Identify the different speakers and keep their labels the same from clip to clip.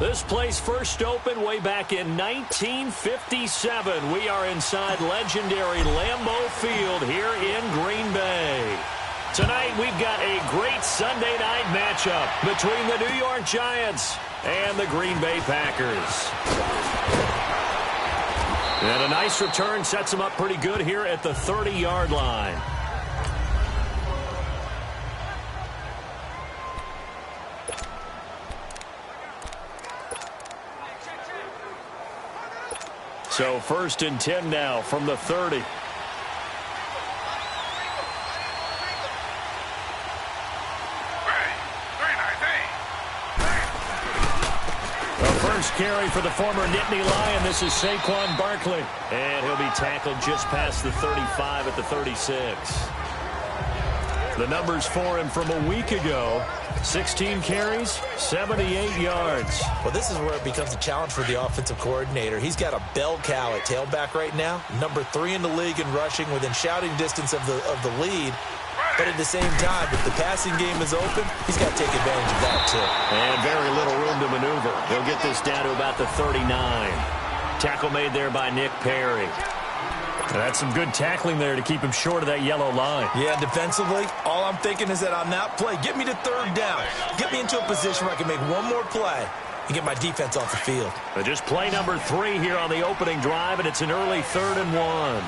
Speaker 1: This place first opened way back in 1957. We are inside legendary Lambeau Field here in Green Bay. Tonight we've got a great Sunday night matchup between the New York Giants and the Green Bay Packers. And a nice return sets them up pretty good here at the 30-yard line. So 1st and 10 now from the 30. First carry for the former Nittany Lion. This is Saquon Barkley. And he'll be tackled just past the 35 at the 36. The numbers for him from a week ago. 16 carries, 78 yards.
Speaker 2: Well, this is where it becomes a challenge for the offensive coordinator. He's got a bell cow at tailback right now. Number 3 in the league in rushing, within shouting distance of the lead. But at the same time, if the passing game is open, he's got to take advantage of that too.
Speaker 1: And very little room to maneuver. He'll get this down to about the 39. Tackle made there by Nick Perry. That's some good tackling there to keep him short of that yellow line.
Speaker 2: Yeah, defensively, all I'm thinking is that on that play, get me to 3rd down. Get me into a position where I can make one more play and get my defense off the field.
Speaker 1: But just play number 3 here on the opening drive, and it's an early 3rd and 1.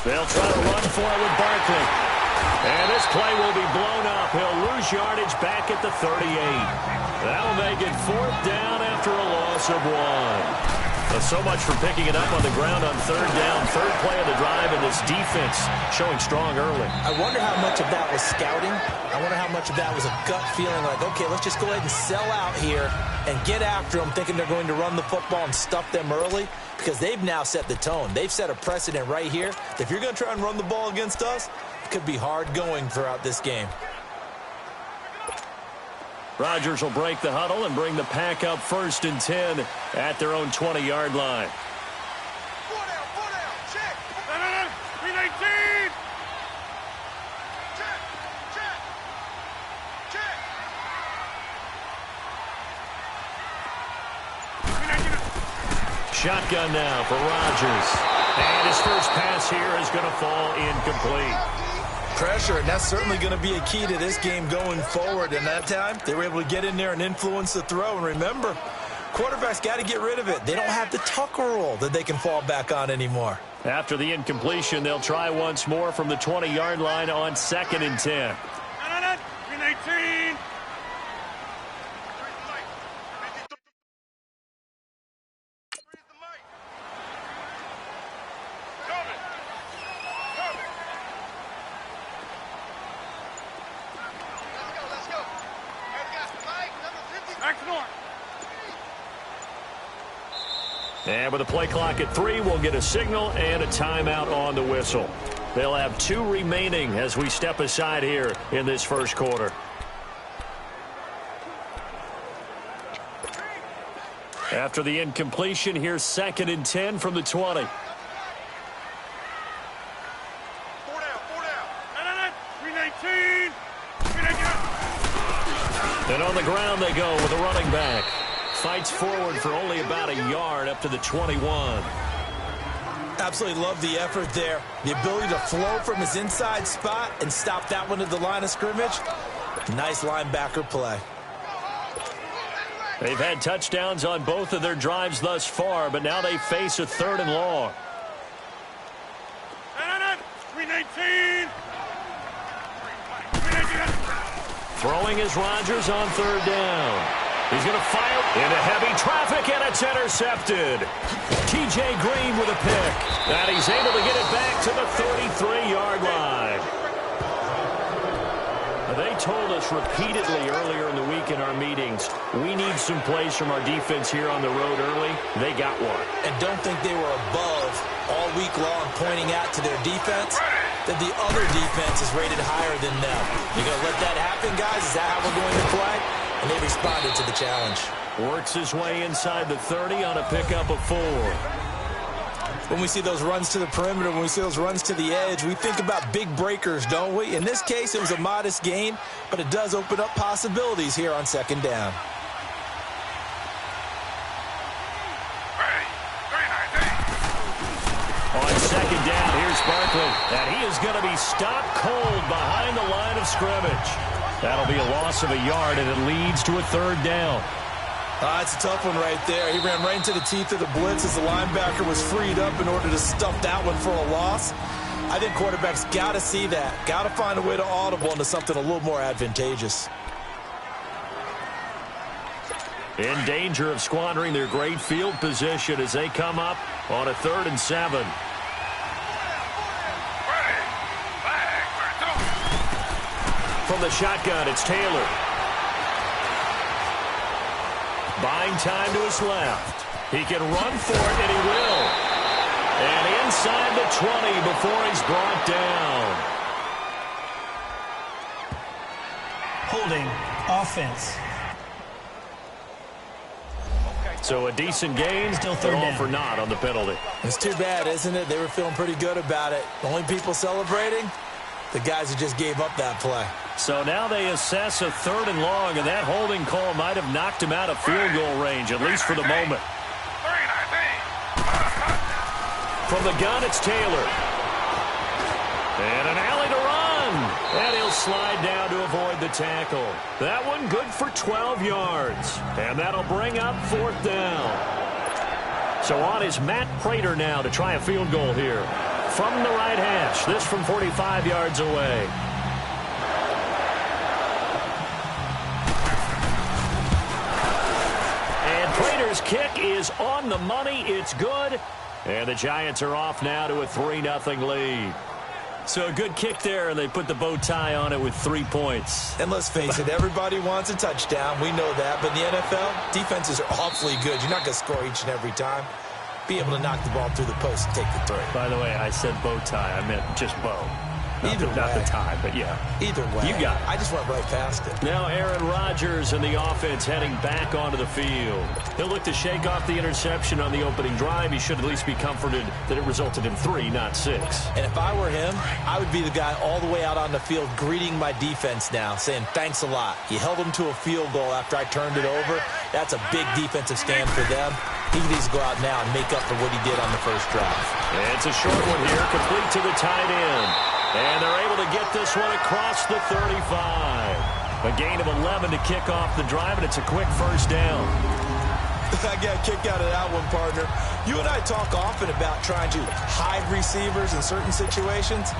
Speaker 1: They'll try to run for it with Barkley. And this play will be blown up. He'll lose yardage back at the 38. That'll make it 4th down after a loss of 1. So much for picking it up on the ground on 3rd down. 3rd play of the drive, and this defense showing strong early.
Speaker 2: I wonder how much of that was scouting. I wonder how much of that was a gut feeling like, okay, let's just go ahead and sell out here and get after them, thinking they're going to run the football and stuff them early, because they've now set the tone. They've set a precedent right here. If you're going to try and run the ball against us, it could be hard going throughout this game.
Speaker 1: Rodgers will break the huddle and bring the pack up 1st and 10 at their own 20-yard line.
Speaker 3: 4 down, check. 319. Check.
Speaker 1: Shotgun now for Rodgers. And his first pass here is going to fall incomplete.
Speaker 2: Pressure, and that's certainly going to be a key to this game going forward. And that time, they were able to get in there and influence the throw. And remember, quarterbacks got to get rid of it. They don't have the Tucker rule that they can fall back on anymore.
Speaker 1: After the incompletion, they'll try once more from the 20-yard line on 2nd and 10.
Speaker 3: 319.
Speaker 1: And with the play clock at 3, we'll get a signal and a timeout on the whistle. They'll have 2 remaining as we step aside here in this first quarter. After the incompletion, here's 2nd and 10 from the 20.
Speaker 3: 4 down. 319.
Speaker 1: And on the ground they go with a running back. Fights forward for only about a yard up to the 21.
Speaker 2: Absolutely love the effort there. The ability to flow from his inside spot and stop that one at the line of scrimmage. Nice linebacker play.
Speaker 1: They've had touchdowns on both of their drives thus far, but now they face a 3rd and long.
Speaker 3: 319.
Speaker 1: Throwing is Rodgers on 3rd down. He's going to fire into heavy traffic, and it's intercepted. T.J. Green with a pick. And he's able to get it back to the 33-yard line. They told us repeatedly earlier in the week in our meetings, we need some plays from our defense here on the road early. They got one.
Speaker 2: And don't think they were above all week long pointing out to their defense that the other defense is rated higher than them. You're going to let that happen, guys? Is that how we're going to play? And they responded to the challenge.
Speaker 1: Works his way inside the 30 on a pickup of 4.
Speaker 2: when we see those runs to the perimeter, when we see those runs to the edge, we think about big breakers, don't we? In this case, it was a modest gain, but it does open up possibilities here on second down.
Speaker 1: On second down, here's Barkley, and he is going to be stopped cold behind the line of scrimmage. That'll be a loss of a yard, and it leads to a third down.
Speaker 2: It's a tough one right there. He ran right into the teeth of the blitz as the linebacker was freed up in order to stuff that one for a loss. I think quarterbacks got to see that. Got to find a way to audible into something a little more advantageous.
Speaker 1: In danger of squandering their great field position as they come up on a 3rd and 7. From the shotgun, it's Taylor. Buying time to his left. He can run for it, and he will. And inside the 20 before he's brought down.
Speaker 4: Holding offense.
Speaker 1: So a decent gain,
Speaker 4: Still third
Speaker 1: all
Speaker 4: down.
Speaker 1: for naught on the penalty.
Speaker 2: It's too bad, isn't it? They were feeling pretty good about it. The only people celebrating, the guys who just gave up that play.
Speaker 1: So now they assess a 3rd and long, and that holding call might have knocked him out of field goal range, at least for the moment. From the gun, it's Taylor. And an alley to run. And he'll slide down to avoid the tackle. That one good for 12 yards. And that'll bring up 4th down. So on is Matt Prater now to try a field goal here. From the right hash, this from 45 yards away. And Prater's kick is on the money. It's good. And the Giants are off now to a 3-0 lead. So a good kick there, and they put the bow tie on it with 3 points.
Speaker 2: And let's face it, everybody wants a touchdown. We know that. But in the NFL, defenses are awfully good. You're not going to score each and every time. Be able to knock the ball through the post and take the throw.
Speaker 1: By the way, I said bow tie. I meant just bow. Not the tie, but yeah.
Speaker 2: Either way.
Speaker 1: You got it.
Speaker 2: I just went right past it.
Speaker 1: Now Aaron Rodgers and the offense heading back onto the field. He'll look to shake off the interception on the opening drive. He should at least be comforted that it resulted in 3, not 6.
Speaker 2: And if I were him, I would be the guy all the way out on the field greeting my defense now, saying thanks a lot. You held them to a field goal after I turned it over. That's a big defensive stand for them. He needs to go out now and make up for what he did on the first drive.
Speaker 1: It's a short one here, complete to the tight end. And they're able to get this one across the 35. A gain of 11 to kick off the drive, and it's a quick first down.
Speaker 2: I got a kick out of that one, partner. You and I talk often about trying to hide receivers in certain situations,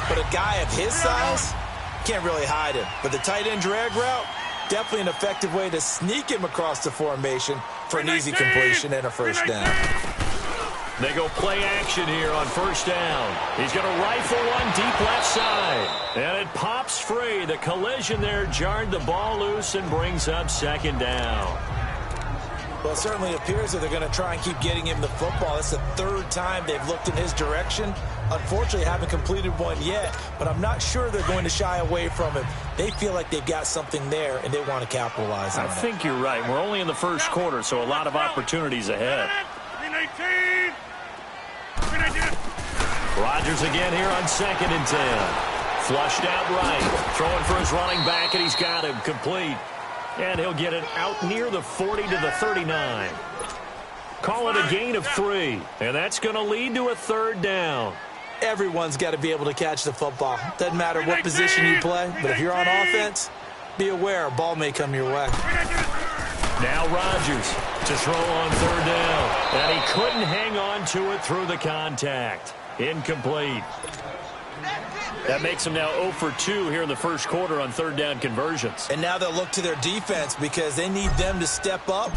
Speaker 2: but a guy of his size can't really hide him. But the tight end drag route, definitely an effective way to sneak him across the formation for an easy completion and a first down.
Speaker 1: They go play action here on first down. He's going to rifle one deep left side. And it pops free. The collision there jarred the ball loose and brings up second down.
Speaker 2: Well, it certainly appears that they're going to try and keep getting him the football. That's the 3rd time they've looked in his direction. Unfortunately, haven't completed one yet, but I'm not sure they're going to shy away from him. They feel like they've got something there, and they want to capitalize on it.
Speaker 1: I think you're right. We're only in the first quarter, so a lot of opportunities ahead.
Speaker 3: 319. 319.
Speaker 1: Rodgers again here on 2nd and 10. Flushed out right. Throwing for his running back, and he's got him complete. And he'll get it out near the 40 to the 39. Call it a gain of 3. And that's going to lead to a 3rd down.
Speaker 2: Everyone's got to be able to catch the football. Doesn't matter what position you play, but if you're on offense, be aware a ball may come your way.
Speaker 1: Now Rodgers to throw on 3rd down. And he couldn't hang on to it through the contact. Incomplete. That makes them now 0 for 2 here in the first quarter on 3rd down conversions.
Speaker 2: And now they'll look to their defense because they need them to step up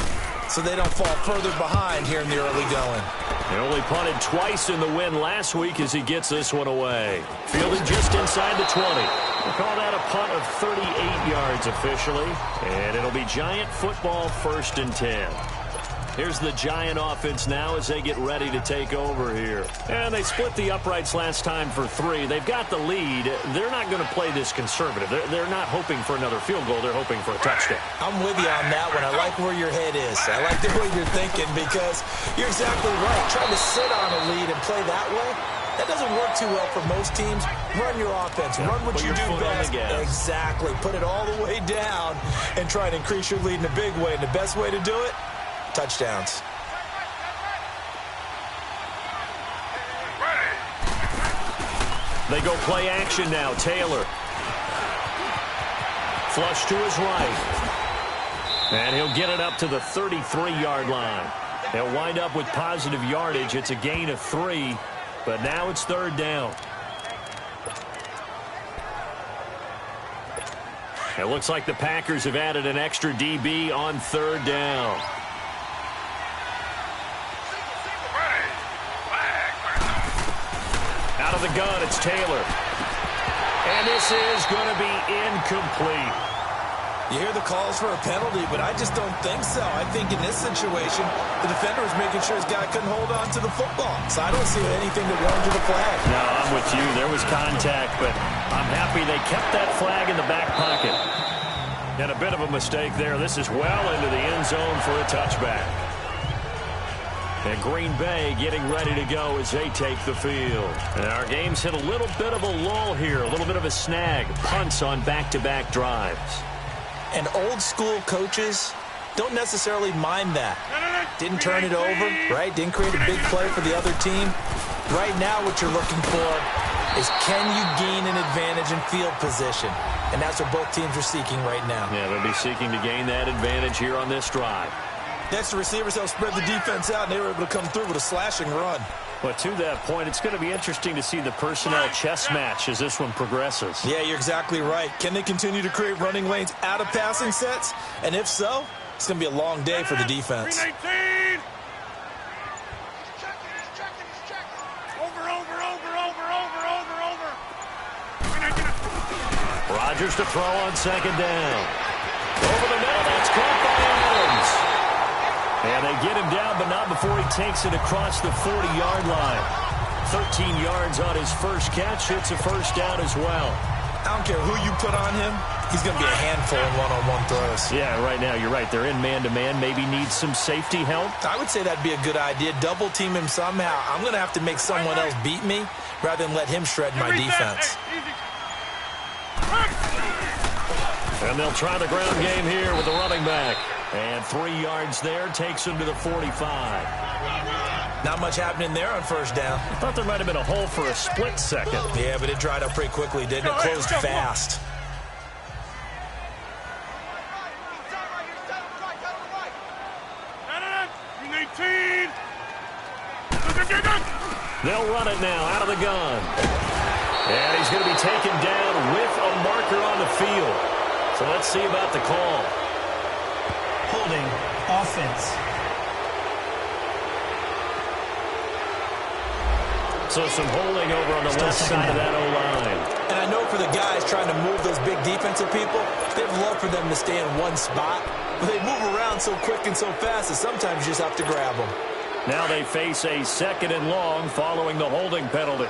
Speaker 2: so they don't fall further behind here in the early going.
Speaker 1: He only punted twice in the win last week as he gets this one away. Fielding just inside the 20. We'll call that a punt of 38 yards officially. And it'll be Giant football 1st and 10. Here's the Giant offense now as they get ready to take over here. And they split the uprights last time for 3. They've got the lead. They're not going to play this conservative. They're not hoping for another field goal. They're hoping for a touchdown.
Speaker 2: I'm with you on that one. I like where your head is. I like the way you're thinking because you're exactly right. Trying to sit on a lead and play that way, that doesn't work too well for most teams. Run your offense. Run what you do best. Exactly. Put it all the way down and try and increase your lead in a big way. And the best way to do it, touchdowns.
Speaker 1: They go play action now. Taylor. Flush to his right. And he'll get it up to the 33-yard line. They'll wind up with positive yardage. It's a gain of 3, but now it's 3rd down. It looks like the Packers have added an extra DB on 3rd down. Out of the gun, it's Taylor. And this is going to be incomplete.
Speaker 2: You hear the calls for a penalty, but I just don't think so. I think in this situation, the defender was making sure his guy couldn't hold on to the football. So I don't see anything that warranted a flag.
Speaker 1: No, I'm with you. There was contact, but I'm happy they kept that flag in the back pocket. And a bit of a mistake there. This is well into the end zone for a touchback. And Green Bay getting ready to go as they take the field. And our game's hit a little bit of a lull here, a little bit of a snag. Punts on back-to-back drives.
Speaker 2: And old-school coaches don't necessarily mind that. Didn't turn it over, right? Didn't create a big play for the other team. Right now what you're looking for is can you gain an advantage in field position? And that's what both teams are seeking right now.
Speaker 1: Yeah, they'll be seeking to gain that advantage here on this drive.
Speaker 2: Next, the receivers help spread the defense out, and they were able to come through with a slashing run.
Speaker 1: But to that point, it's going to be interesting to see the personnel chess match as this one progresses.
Speaker 2: Yeah, you're exactly right. Can they continue to create running lanes out of passing sets? And if so, it's going to be a long day for the defense.
Speaker 3: 319. Over.
Speaker 1: Rodgers to throw on 2nd down. Over the middle, that's caught by Adams. And they get him down, but not before he takes it across the 40-yard line. 13 yards on his first catch. It's a 1st down as well.
Speaker 2: I don't care who you put on him. He's going to be a handful in one-on-one throws.
Speaker 1: Yeah, right now, you're right. They're in man-to-man. Maybe needs some safety help.
Speaker 2: I would say that'd be a good idea. Double team him somehow. I'm going to have to make someone else beat me rather than let him shred my defense.
Speaker 1: And they'll try the ground game here with the running back. And 3 yards there takes him to the 45.
Speaker 2: Not much happening there on 1st down.
Speaker 1: I thought there might have been a hole for a split second.
Speaker 2: Yeah, but it dried up pretty quickly, didn't it? Closed fast.
Speaker 1: They'll run it now out of the gun. And he's going to be taken down with a marker on the field. So let's see about the call.
Speaker 4: Holding offense.
Speaker 1: So some holding over on the left side of that O-line.
Speaker 2: And I know for the guys trying to move those big defensive people, they'd love for them to stay in one spot. But they move around so quick and so fast that sometimes you just have to grab them.
Speaker 1: Now they face a 2nd and long following the holding penalty.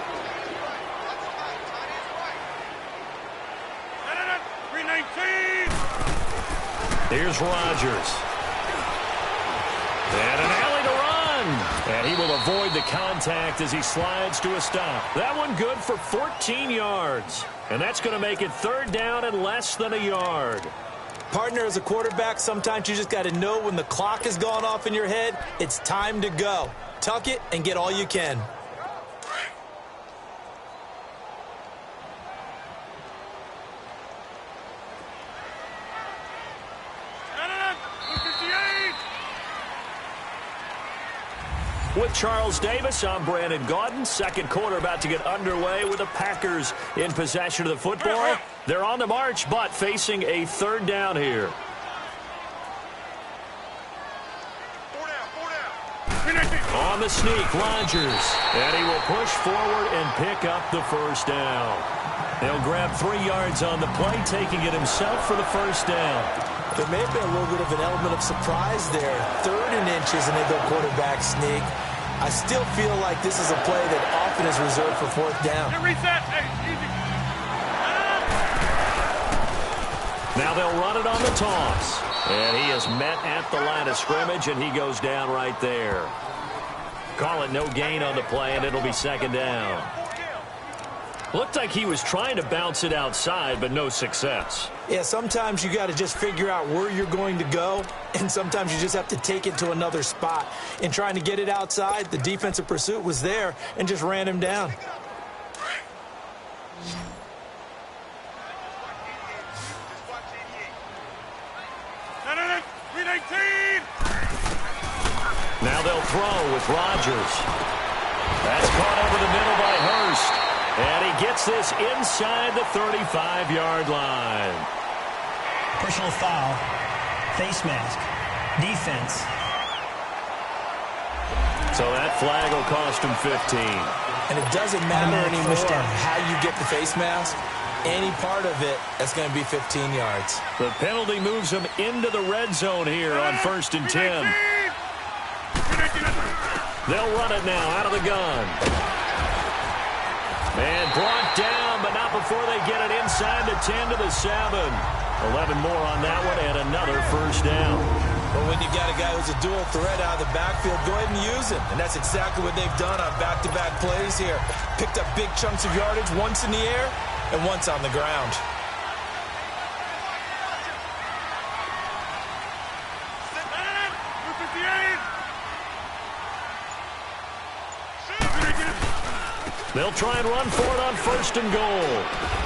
Speaker 1: Here's Rodgers. And an alley to run. And he will avoid the contact as he slides to a stop. That one good for 14 yards. And that's going to make it 3rd down and less than a yard.
Speaker 2: Partner, as a quarterback, sometimes you just got to know when the clock has gone off in your head, it's time to go. Tuck it and get all you can.
Speaker 1: With Charles Davis, I'm Brandon Gaudin. 2nd quarter about to get underway with the Packers in possession of the football. They're on the march, but facing a 3rd down here.
Speaker 3: 4 down.
Speaker 1: On the sneak, Rodgers. And he will push forward and pick up the 1st down. He'll grab 3 yards on the play, taking it himself for the 1st down.
Speaker 2: There may have been a little bit of an element of surprise there. 3rd and inches, and they go quarterback sneak. I still feel like this is a play that often is reserved for 4th down.
Speaker 3: Reset. Hey, easy.
Speaker 1: Now they'll run it on the toss. And he is met at the line of scrimmage, and he goes down right there. Call it no gain on the play, and it'll be 2nd down. Looked like he was trying to bounce it outside, but no success.
Speaker 2: Yeah, sometimes you got to just figure out where you're going to go, and sometimes you just have to take it to another spot. In trying to get it outside, the defensive pursuit was there and just ran him down.
Speaker 1: Now they'll throw with Rodgers. That's caught over the middle by Hurst. And he gets this inside the 35-yard line.
Speaker 4: Personal foul. Face mask. Defense.
Speaker 1: So that flag will cost him 15.
Speaker 2: And it doesn't matter anymore
Speaker 4: first down.
Speaker 2: how you get the face mask. Any part of it, that's going to be 15 yards.
Speaker 1: The penalty moves him into the red zone here on 1st and 10. They'll run it now out of the gun. And brought down, but not before they get it inside the 10 to the 7. 11 more on that one and another 1st down.
Speaker 2: But when you got a guy who's a dual threat out of the backfield, go ahead and use him. And that's exactly what they've done on back-to-back plays here. Picked up big chunks of yardage, once in the air and once on the ground.
Speaker 1: They'll try and run for it on 1st and goal.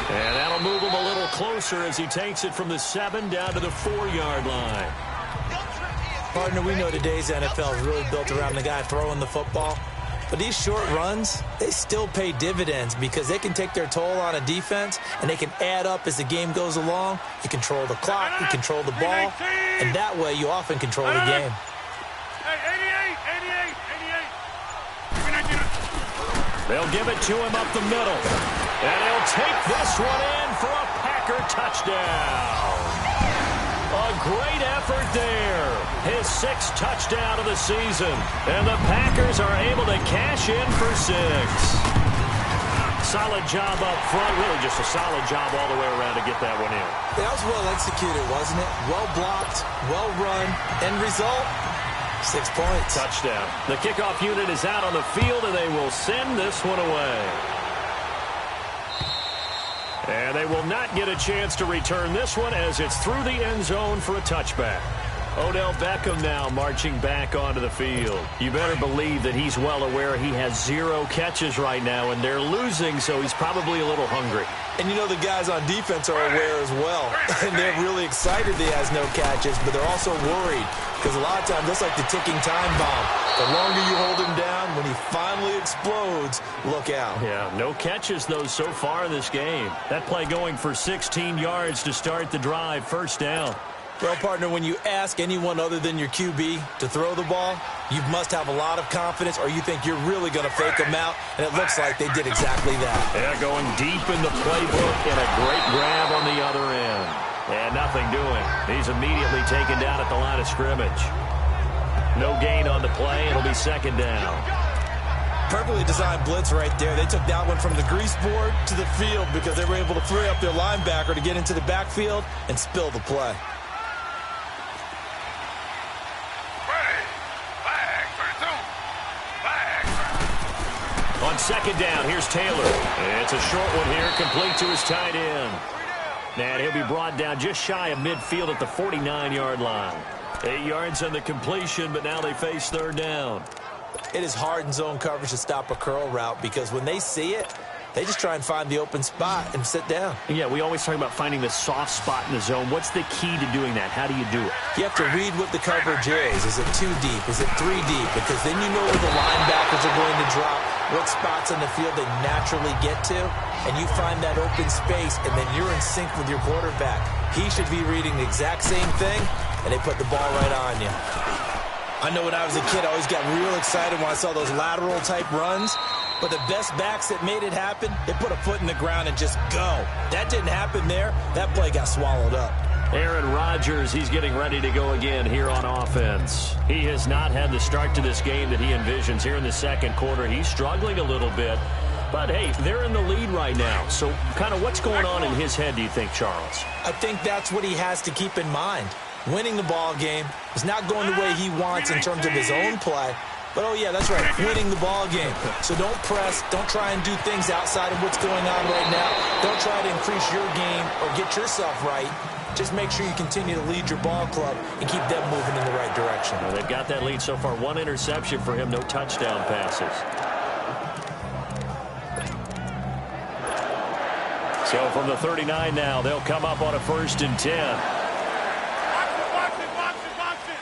Speaker 1: And that'll move him a little closer as he takes it from the 7 down to the 4-yard line.
Speaker 2: Partner, we know today's NFL is really built around the guy throwing the football. But these short runs, they still pay dividends because they can take their toll on a defense and they can add up as the game goes along. You control the clock, you control the ball, and that way you often control the game.
Speaker 1: They'll give it to him up the middle. And he'll take this one in for a Packer touchdown. A great effort there. His 6th touchdown of the season. And the Packers are able to cash in for 6. Solid job up front. Really just a solid job all the way around to get that one in.
Speaker 2: That was well executed, wasn't it? Well blocked, well run. End result, 6 points.
Speaker 1: Touchdown. The kickoff unit is out on the field, and they will send this one away. And they will not get a chance to return this one as it's through the end zone for a touchback. Odell Beckham now marching back onto the field. You better believe that he's well aware he has 0 catches right now, and they're losing, so he's probably a little hungry.
Speaker 2: And you know the guys on defense are aware as well. And they're really excited that he has no catches, but they're also worried. Because a lot of times, that's like the ticking time bomb. The longer you hold him down, when he finally explodes, look out.
Speaker 1: Yeah, no catches, though, so far in this game. That play going for 16 yards to start the drive, 1st down.
Speaker 2: Well, partner, when you ask anyone other than your QB to throw the ball, you must have a lot of confidence or you think you're really going to fake them out, and it looks like they did exactly that.
Speaker 1: Yeah, going deep in the playbook and a great grab on the other end. And nothing doing. He's immediately taken down at the line of scrimmage. No gain on the play. It'll be 2nd down.
Speaker 2: Perfectly designed blitz right there. They took that one from the grease board to the field because they were able to free up their linebacker to get into the backfield and spill the play.
Speaker 1: On 2nd down, here's Taylor. It's a short one here, complete to his tight end. And he'll be brought down just shy of midfield at the 49-yard line. 8 yards on the completion, but now they face 3rd down.
Speaker 2: It is hard in zone coverage to stop a curl route because when they see it, they just try and find the open spot and sit down.
Speaker 1: Yeah, we always talk about finding the soft spot in the zone. What's the key to doing that? How do you do it?
Speaker 2: You have to read what the coverage is. Is it 2 deep? Is it 3 deep? Because then you know where the linebackers are going to drop, what spots on the field they naturally get to, and you find that open space, and then you're in sync with your quarterback. He should be reading the exact same thing, and they put the ball right on you. I know when I was a kid, I always got real excited when I saw those lateral-type runs. But the best backs that made it happen, they put a foot in the ground and just go. That didn't happen there. That play got swallowed up.
Speaker 1: Aaron Rodgers, he's getting ready to go again here on offense. He has not had the start to this game that he envisions here in the second quarter. He's struggling a little bit. But, hey, they're in the lead right now. So kind of what's going on in his head, do you think, Charles?
Speaker 2: I think that's what he has to keep in mind. Winning the ball game is not going the way he wants in terms of his own play. But, oh, yeah, that's right, winning the ball game. So don't press. Don't try and do things outside of what's going on right now. Don't try to increase your game or get yourself right. Just make sure you continue to lead your ball club and keep them moving in the right direction.
Speaker 1: Well, they've got that lead so far. 1 interception for him, no touchdown passes. So from the 39 now, they'll come up on a 1st and 10.
Speaker 3: Box it.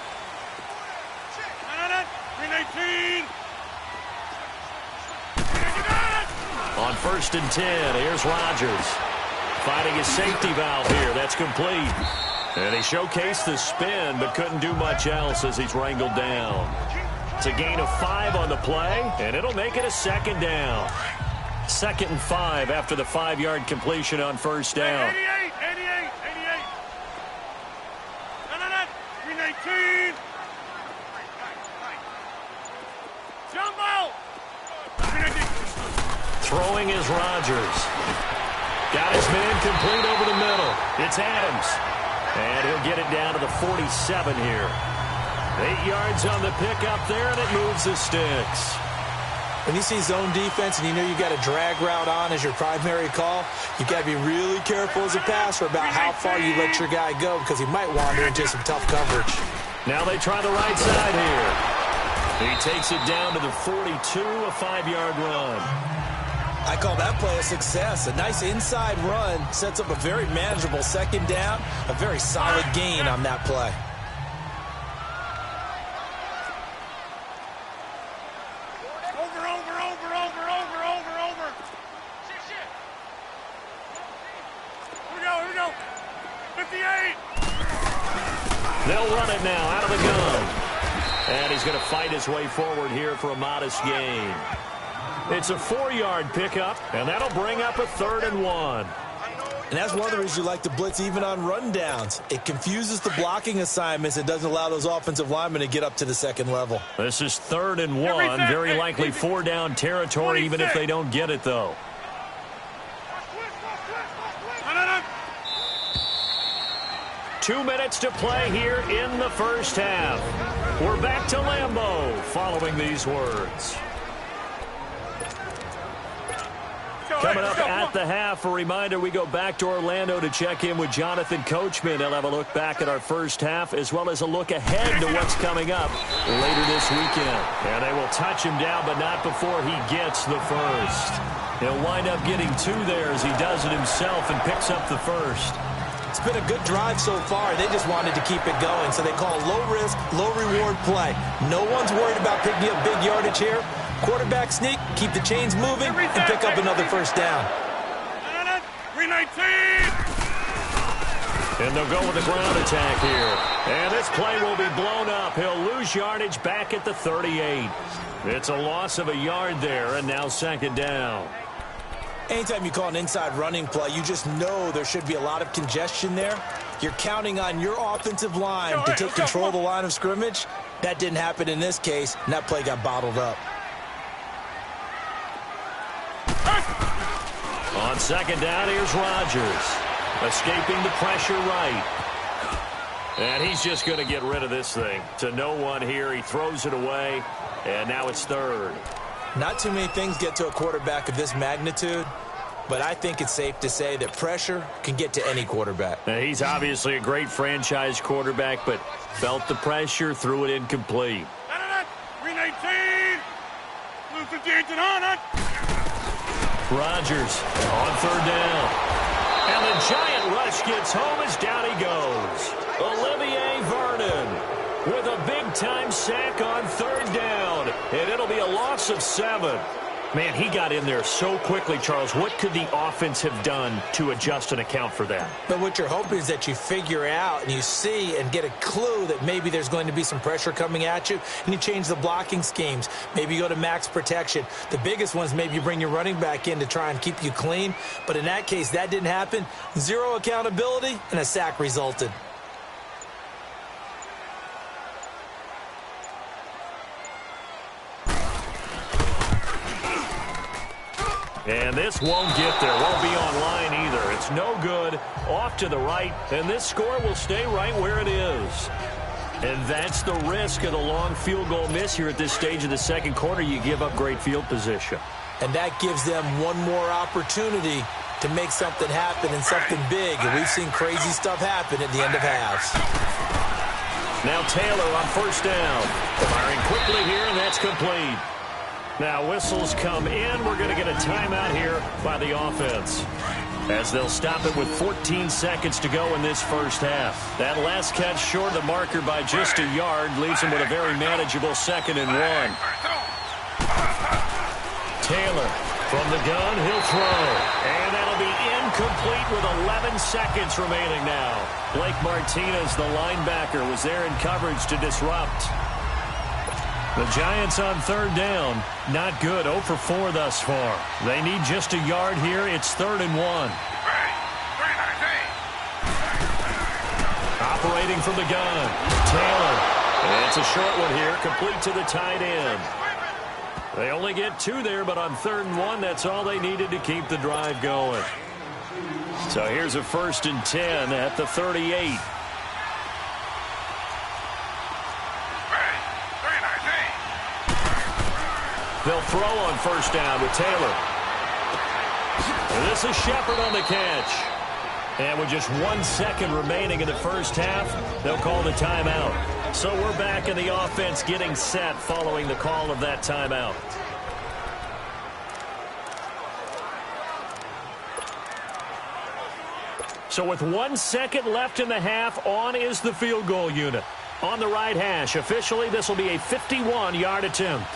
Speaker 3: 319.
Speaker 1: On 1st and 10, here's Rodgers. Finding his safety valve here. That's complete. And he showcased the spin, but couldn't do much else as he's wrangled down. It's a gain of 5 on the play, and it'll make it a 2nd down. 2nd and 5 after the 5-yard completion on 1st down.
Speaker 3: 88. 319. Jumbo. 319.
Speaker 1: Throwing is Rodgers. Got his man complete over the middle. It's Adams. And he'll get it down to the 47 here. 8 yards on the pickup there, and it moves the sticks.
Speaker 2: When you see zone defense and you know you got a drag route on as your primary call, you got to be really careful as a passer about how far you let your guy go because he might wander into some tough coverage.
Speaker 1: Now they try the right side here. He takes it down to the 42, a 5-yard run.
Speaker 2: I call that play a success. A nice inside run sets up a very manageable 2nd down, a very solid gain on that play.
Speaker 3: Over. Here we go. 58.
Speaker 1: They'll run it now out of the gun. And he's going to fight his way forward here for a modest gain. It's a 4-yard pickup, and that'll bring up a 3rd and 1.
Speaker 2: And that's one of the reasons you like to blitz even on rundowns. It confuses the blocking assignments. It doesn't allow those offensive linemen to get up to the 2nd level.
Speaker 1: This is 3rd and 1. Very likely 4-down territory, even if they don't get it, though.
Speaker 3: No.
Speaker 1: 2 minutes to play here in the 1st half. We're back to Lambeau following these words. Coming up at the half, a reminder, we go back to Orlando to check in with Jonathan Coachman. He'll have a look back at our 1st half as well as a look ahead to what's coming up later this weekend. And they will touch him down, but not before he gets the 1st. He'll wind up getting 2 there as he does it himself and picks up the 1st.
Speaker 2: It's been a good drive so far. They just wanted to keep it going, so they call low-risk, low-reward play. No one's worried about picking up big yardage here. Quarterback sneak, keep the chains moving, and pick up another 1st down.
Speaker 3: 319.
Speaker 1: And they'll go with the ground attack here. And this play will be blown up. He'll lose yardage back at the 38. It's a loss of a yard there, and now 2nd down.
Speaker 2: Anytime you call an inside running play, you just know there should be a lot of congestion there. You're counting on your offensive line to take control of the line of scrimmage. That didn't happen in this case, and that play got bottled up.
Speaker 1: On 2nd down, here's Rodgers. Escaping the pressure right. And he's just going to get rid of this thing. To no one here. He throws it away, and now it's 3rd.
Speaker 2: Not too many things get to a quarterback of this magnitude, but I think it's safe to say that pressure can get to any quarterback.
Speaker 1: Now, he's obviously a great franchise quarterback, but felt the pressure, threw it incomplete.
Speaker 3: 319. Lose the Jansen Hunt.
Speaker 1: Rodgers on 3rd down. And the giant rush gets home as down he goes. Olivier Vernon with a big-time sack on 3rd down. And it'll be a loss of 7. Man, he got in there so quickly, Charles. What could the offense have done to adjust and account for that?
Speaker 2: But what you're hoping is that you figure out and you see and get a clue that maybe there's going to be some pressure coming at you, and you change the blocking schemes. Maybe you go to max protection. The biggest one is maybe you bring your running back in to try and keep you clean. But in that case, that didn't happen. Zero accountability, and a sack resulted.
Speaker 1: And this won't get there. Won't be online either. It's no good. Off to the right. And this score will stay right where it is. And that's the risk of the long field goal miss here at this stage of the second quarter. You give up great field position.
Speaker 2: And that gives them one more opportunity to make something happen and something big. And we've seen crazy stuff happen at the end of halves.
Speaker 1: Now Taylor on first down. Firing quickly here, and that's complete. Now whistles come in. We're going to get a timeout here by the offense, as they'll stop it with 14 seconds to go in this first half. That last catch short of the marker by just a yard leaves them with a very manageable 2nd and 1. Taylor from the gun, he'll throw. And that'll be incomplete with 11 seconds remaining now. Blake Martinez, the linebacker, was there in coverage to disrupt. The Giants on third down. Not good. 0 for 4 thus far. They need just a yard here. It's 3rd and 1. Operating from the gun. Taylor. And it's a short one here. Complete to the tight end. They only get 2 there, but on 3rd and 1, that's all they needed to keep the drive going. So here's a 1st and 10 at the 38. They'll throw on first down with Taylor. And this is Shepard on the catch. And with just 1 second remaining in the first half, they'll call the timeout. So we're back in the offense getting set following the call of that timeout. So with 1 second left in the half, on is the field goal unit. On the right hash, officially this will be a 51-yard attempt.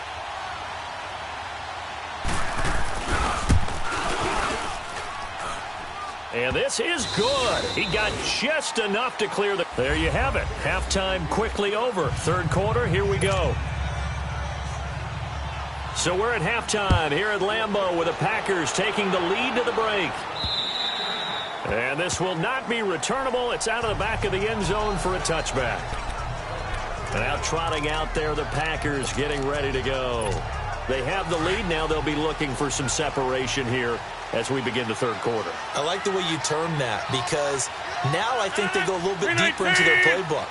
Speaker 1: And this is good. He got just enough to clear the... There you have it. Halftime quickly over. Third quarter, here we go. So we're at halftime here at Lambeau with the Packers taking the lead to the break. And this will not be returnable. It's out of the back of the end zone for a touchback. And now trotting out there, the Packers getting ready to go. They have the lead. Now they'll be looking for some separation here as we begin the third quarter.
Speaker 2: I like the way you term that, because now I think they go a little bit deeper into their playbook.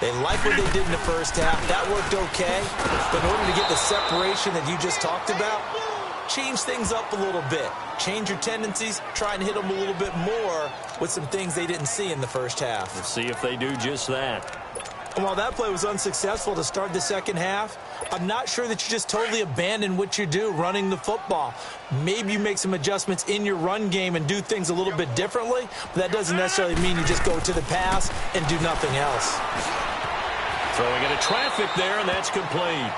Speaker 2: They like what they did in the first half. That worked okay. But in order to get the separation that you just talked about, change things up a little bit. Change your tendencies. Try and hit them a little bit more with some things they didn't see in the first half.
Speaker 1: Let's see if they do just that.
Speaker 2: And while that play was unsuccessful to start the second half, I'm not sure that you just totally abandon what you do running the football. Maybe you make some adjustments in your run game and do things a little bit differently, but that doesn't necessarily mean you just go to the pass and do nothing else.
Speaker 1: Throwing into traffic there, and that's complete.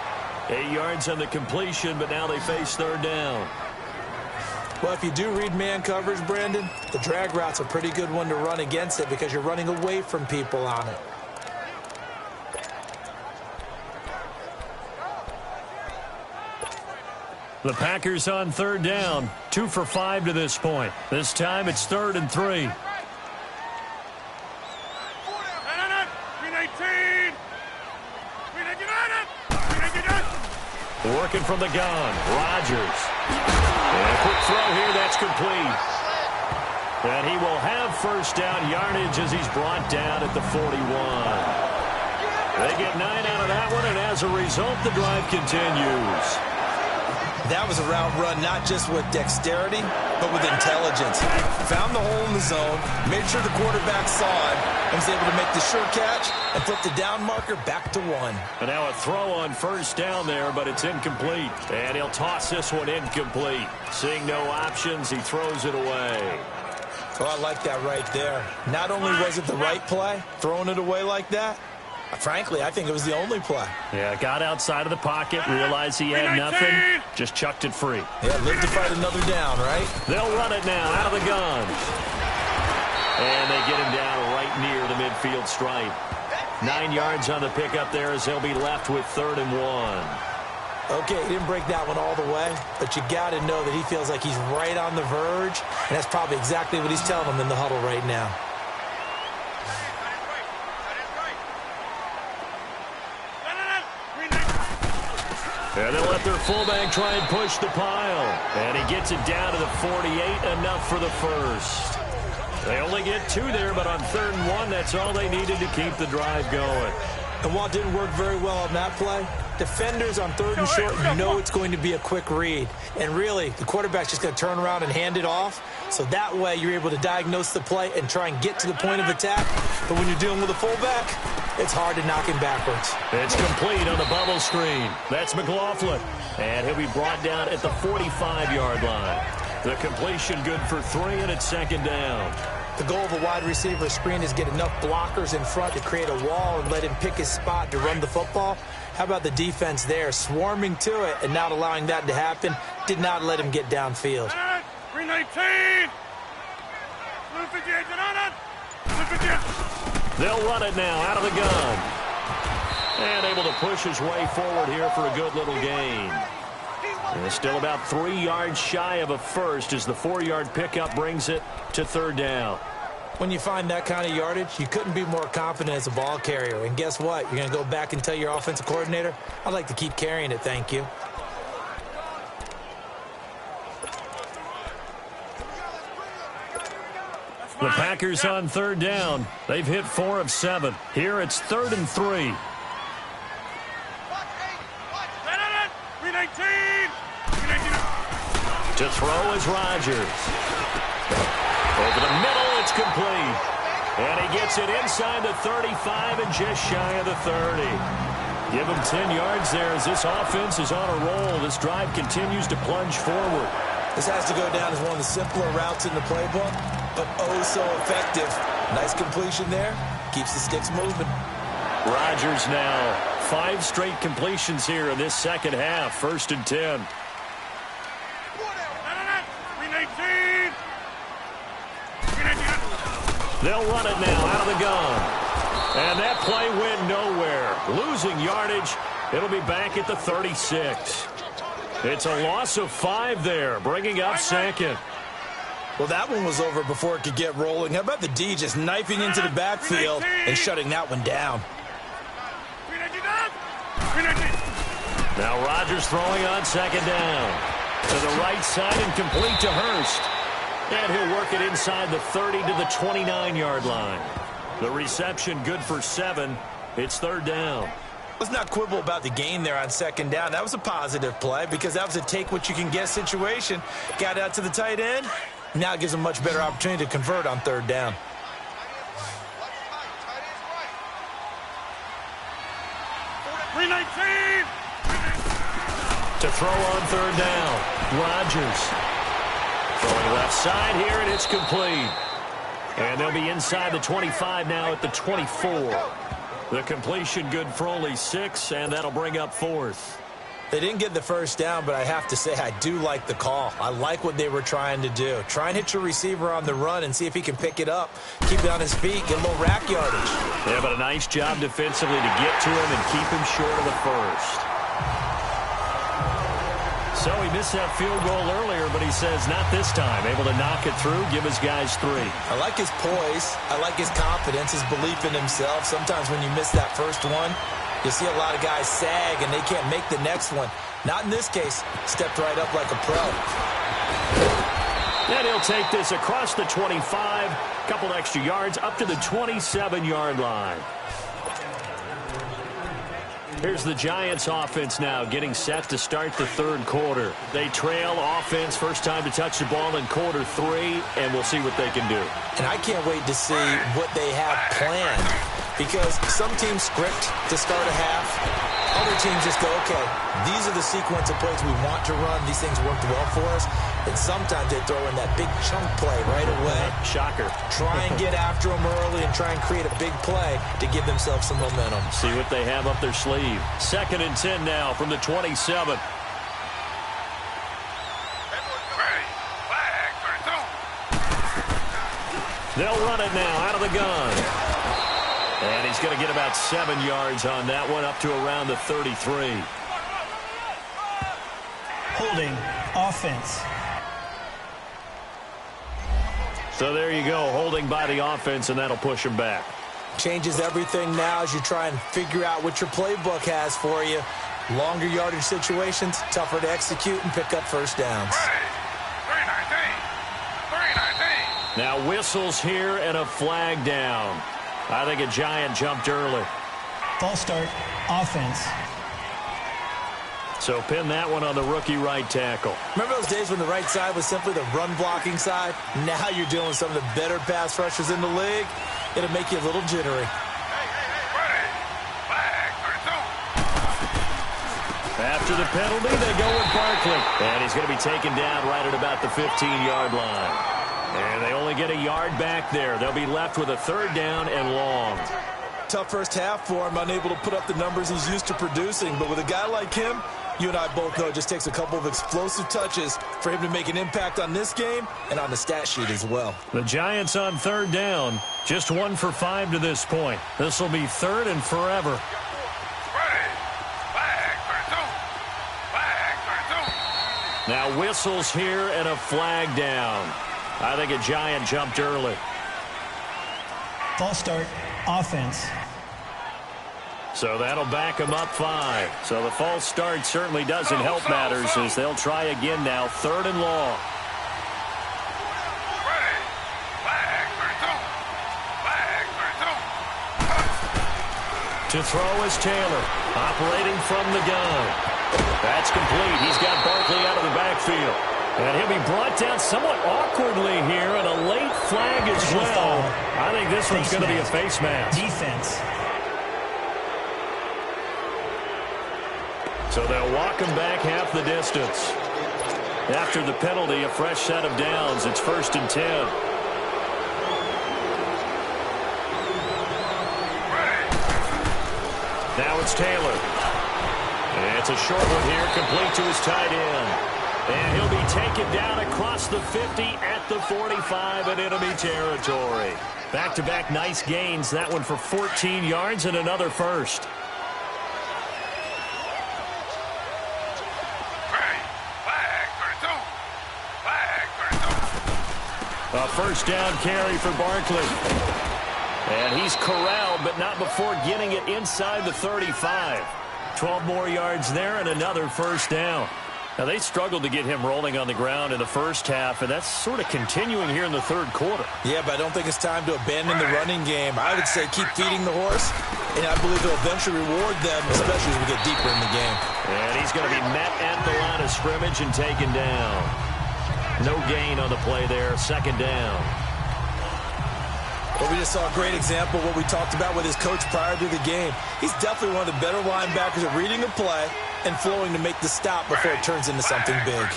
Speaker 1: 8 yards on the completion, but now they face third down.
Speaker 2: Well, if you do read man coverage, Brandon, the drag route's a pretty good one to run against it because you're running away from people on it.
Speaker 1: The Packers on third down. 2 for 5 to this point. This time it's 3rd and 3. Working from the gun. Rodgers. And a quick throw here. That's complete. And he will have first down yardage as he's brought down at the 41. They get 9 out of that one, and as a result, the drive continues.
Speaker 2: That was a route run not just with dexterity, but with intelligence. Found the hole in the zone, made sure the quarterback saw it, and was able to make the sure catch and flip the down marker back to 1.
Speaker 1: And now a throw on first down there, but it's incomplete. And he'll toss this one incomplete. Seeing no options, he throws it away.
Speaker 2: Oh, I like that right there. Not only was it the right play, throwing it away like that, Frankly, I think it was the only play.
Speaker 1: Yeah, got outside of the pocket, realized he had nothing, just chucked it free.
Speaker 2: Yeah, live to fight another down, right?
Speaker 1: They'll run it now out of the gun. And they get him down right near the midfield stripe. 9 yards on the pickup there as they'll be left with 3rd and 1.
Speaker 2: Okay, he didn't break that one all the way, but you got to know that he feels like he's right on the verge, and that's probably exactly what he's telling them in the huddle right now.
Speaker 1: And they'll let their fullback try and push the pile. And he gets it down to the 48, enough for the first. They only get 2 there, but on 3rd and 1, that's all they needed to keep the drive going.
Speaker 2: And while it didn't work very well on that play, defenders on 3rd and short know it's going to be a quick read. And really, the quarterback's just going to turn around and hand it off. So that way, you're able to diagnose the play and try and get to the point of attack. But when you're dealing with a fullback, it's hard to knock him backwards.
Speaker 1: It's complete on the bubble screen. That's McLaughlin. And he'll be brought down at the 45-yard line. The completion good for 3, and it's 2nd down.
Speaker 2: The goal of a wide receiver screen is get enough blockers in front to create a wall and let him pick his spot to run the football. How about the defense there, swarming to it and not allowing that to happen? Did not let him get downfield.
Speaker 3: 319.
Speaker 1: They'll run it now out of the gun. And able to push his way forward here for a good little gain. And still about 3 yards shy of a first as the 4-yard pickup brings it to 3rd down.
Speaker 2: When you find that kind of yardage, you couldn't be more confident as a ball carrier. And guess what? You're going to go back and tell your offensive coordinator, I'd like to keep carrying it, thank you.
Speaker 1: The Packers on 3rd down. They've hit 4 of 7. Here it's 3rd and 3. To throw is Rodgers. Over the middle, it's complete. And he gets it inside the 35 and just shy of the 30. Give him 10 yards there as this offense is on a roll. This drive continues to plunge forward.
Speaker 2: This has to go down as one of the simpler routes in the playbook, but oh so effective. Nice completion there. Keeps the sticks moving.
Speaker 1: Rodgers now 5 straight completions here in this second half. 1st and 10. They'll run it now out of the gun. And that play went nowhere. Losing yardage. It'll be back at the 36. It's a loss of 5 there, bringing up 2nd.
Speaker 2: Well, that one was over before it could get rolling. How about the D just knifing into the backfield and shutting that one down?
Speaker 1: Now Rodgers throwing on 2nd down. To the right side and complete to Hurst. And he'll work it inside the 30 to the 29-yard line. The reception good for 7. It's 3rd down.
Speaker 2: Let's not quibble about the gain there on 2nd down. That was a positive play because that was a take-what-you-can-get situation. Got out to the tight end. Now it gives him a much better opportunity to convert on 3rd down.
Speaker 1: To throw on 3rd down. Rodgers. Throwing left side here, and it's complete. And they'll be inside the 25 now at the 24. The completion good for only 6, and that'll bring up 4th.
Speaker 2: They didn't get the 1st down, but I have to say I do like the call. I like what they were trying to do. Try and hit your receiver on the run and see if he can pick it up. Keep it on his feet, get a little rack yardage.
Speaker 1: Yeah, but a nice job defensively to get to him and keep him short of the 1st. So he missed that field goal earlier, but he says not this time. Able to knock it through, give his guys 3.
Speaker 2: I like his poise. I like his confidence, his belief in himself. Sometimes when you miss that first one, you see a lot of guys sag and they can't make the next one. Not in this case. Stepped right up like a pro.
Speaker 1: And he'll take this across the 25, couple extra yards up to the 27-yard line. Here's the Giants offense now getting set to start the 3rd quarter. They trail offense, first time to touch the ball in quarter 3, and we'll see what they can do.
Speaker 2: And I can't wait to see what they have planned. because some teams script to start a half. Other teams just go, okay, these are the sequence of plays we want to run. These things worked well for us. And sometimes they throw in that big chunk play right away.
Speaker 1: Shocker.
Speaker 2: Try and get after them early and try and create a big play to give themselves some momentum.
Speaker 1: See what they have up their sleeve. 2nd and 10 now from the 27. They'll run it now out of the gun. And he's going to get about 7 yards on that one, up to around the 33.
Speaker 4: Holding offense.
Speaker 1: So there you go, holding by the offense, and that'll push him back.
Speaker 2: Changes everything now as you try and figure out what your playbook has for you. Longer yardage situations, tougher to execute and pick up first downs.
Speaker 1: Now whistles here and a flag down. I think a Giant jumped early.
Speaker 4: False start, offense.
Speaker 1: So pin that one on the rookie right tackle.
Speaker 2: Remember those days when the right side was simply the run-blocking side? Now you're dealing with some of the better pass rushers in the league. It'll make you a little jittery.
Speaker 1: After the penalty, they go with Barkley. And he's going to be taken down right at about the 15-yard line. And they only get a yard back there. They'll be left with a 3rd down and long.
Speaker 2: Tough first half for him, unable to put up the numbers he's used to producing. But with a guy like him, you and I both know it just takes a couple of explosive touches for him to make an impact on this game and on the stat sheet as well.
Speaker 1: The Giants on 3rd down, just 1 for 5 to this point. This will be 3rd and forever. Now whistles here and a flag down. I think a Giant jumped early.
Speaker 4: False start, offense.
Speaker 1: So that'll back them up 5. So the false start certainly doesn't help matters as they'll try again now, 3rd and long. To throw is Taylor, operating from the gun. That's complete. He's got Barkley out of the backfield. And he'll be brought down somewhat awkwardly here, and a late flag as well. I think this one's going to be a face mask.
Speaker 4: Defense.
Speaker 1: So they'll walk him back half the distance. After the penalty, a fresh set of downs. It's 1st and 10. Now it's Taylor. And it's a short one here, complete to his tight end. And he'll be taken down across the 50 at the 45 in enemy territory. Back-to-back nice gains. That one for 14 yards and another first. A first down carry for Barkley. And he's corralled, but not before getting it inside the 35. 12 more yards there and another first down. Now, they struggled to get him rolling on the ground in the first half, and that's sort of continuing here in the 3rd quarter.
Speaker 2: Yeah, but I don't think it's time to abandon the running game. I would say keep feeding the horse, and I believe it'll eventually reward them, especially as we get deeper in the game.
Speaker 1: And he's going to be met at the line of scrimmage and taken down. No gain on the play there, 2nd down.
Speaker 2: Well, we just saw a great example of what we talked about with his coach prior to the game. He's definitely one of the better linebackers at reading a play and flowing to make the stop before it turns into something big.